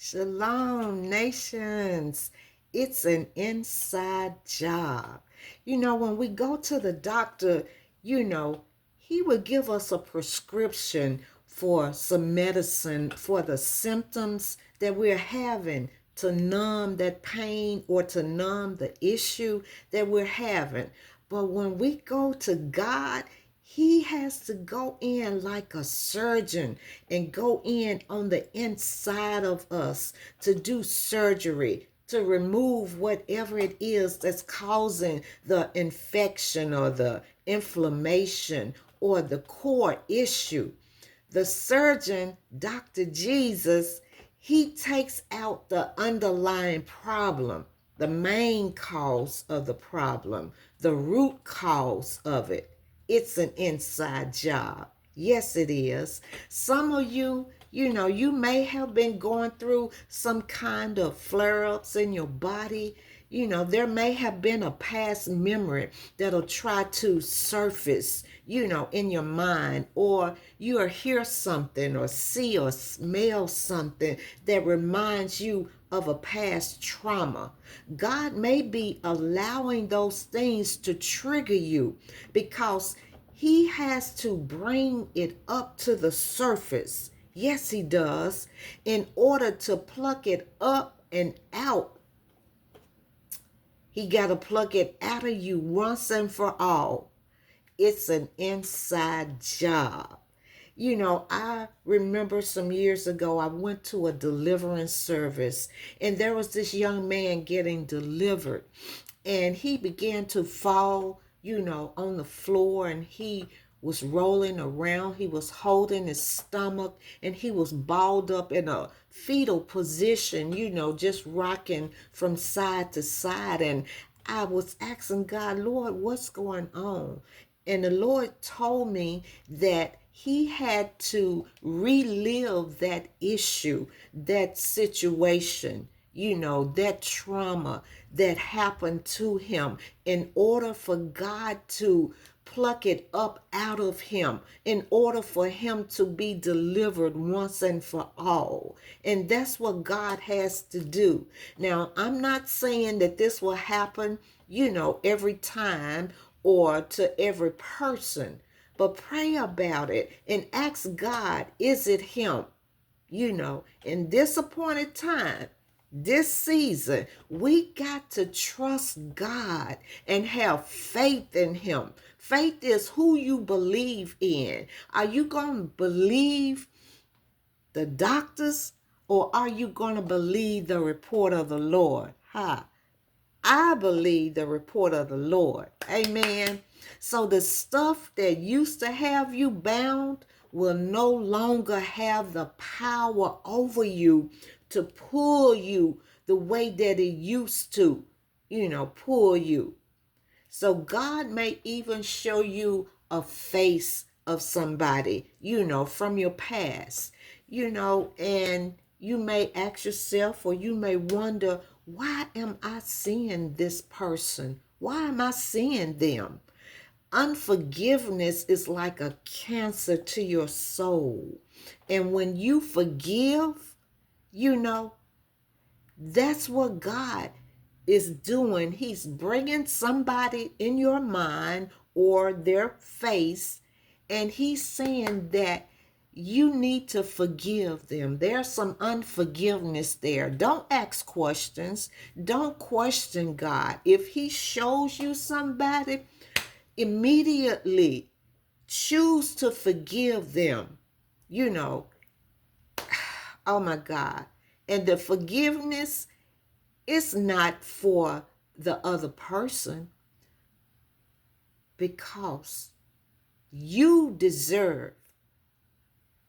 Shalom, nations. It's an inside job. When we go to the doctor, he would give us a prescription for some medicine for the symptoms that we're having to numb that pain or to numb the issue that we're having. But when we go to God, he has to go in like a surgeon and go in on the inside of us to do surgery, to remove whatever it is that's causing the infection or the inflammation or the core issue. The surgeon, Dr. Jesus, he takes out the underlying problem, the main cause of the problem, the root cause of it. It's an inside job. Yes, it is. Some of you, you may have been going through some kind of flare-ups in your body. There may have been a past memory that'll try to surface, in your mind, or you'll hear something or see or smell something that reminds you of a past trauma. God may be allowing those things to trigger you because he has to bring it up to the surface. Yes, he does. In order to pluck it up and out, he got to pluck it out of you once and for all. It's an inside job. I remember some years ago, I went to a deliverance service and there was this young man getting delivered and he began to fall, on the floor, and he was rolling around. He was holding his stomach and he was balled up in a fetal position, just rocking from side to side. And I was asking God, Lord, what's going on? And the Lord told me that he had to relive that issue, that situation, that trauma that happened to him in order for God to pluck it up out of him, in order for him to be delivered once and for all. And that's what God has to do. Now, I'm not saying that this will happen, every time or to every person, but pray about it and ask God, is it him? In this appointed time, this season, we got to trust God and have faith in him. Faith is who you believe in. Are you going to believe the doctors, or are you going to believe the report of the Lord? I believe the report of the Lord. Amen. So the stuff that used to have you bound will no longer have the power over you to pull you the way that it used to, pull you. So God may even show you a face of somebody, from your past, and you may ask yourself, or you may wonder, why am I seeing this person? Why am I seeing them? Unforgiveness is like a cancer to your soul. And when you forgive, that's what God is doing. He's bringing somebody in your mind or their face, and he's saying that you need to forgive them. There's some unforgiveness there. Don't ask questions. Don't question God. If he shows you somebody, immediately choose to forgive them. Oh my God. And the forgiveness is not for the other person, because you deserve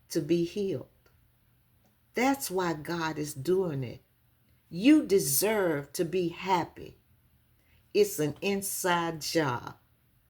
to be healed. That's why God is doing it. You deserve to be happy. It's an inside job.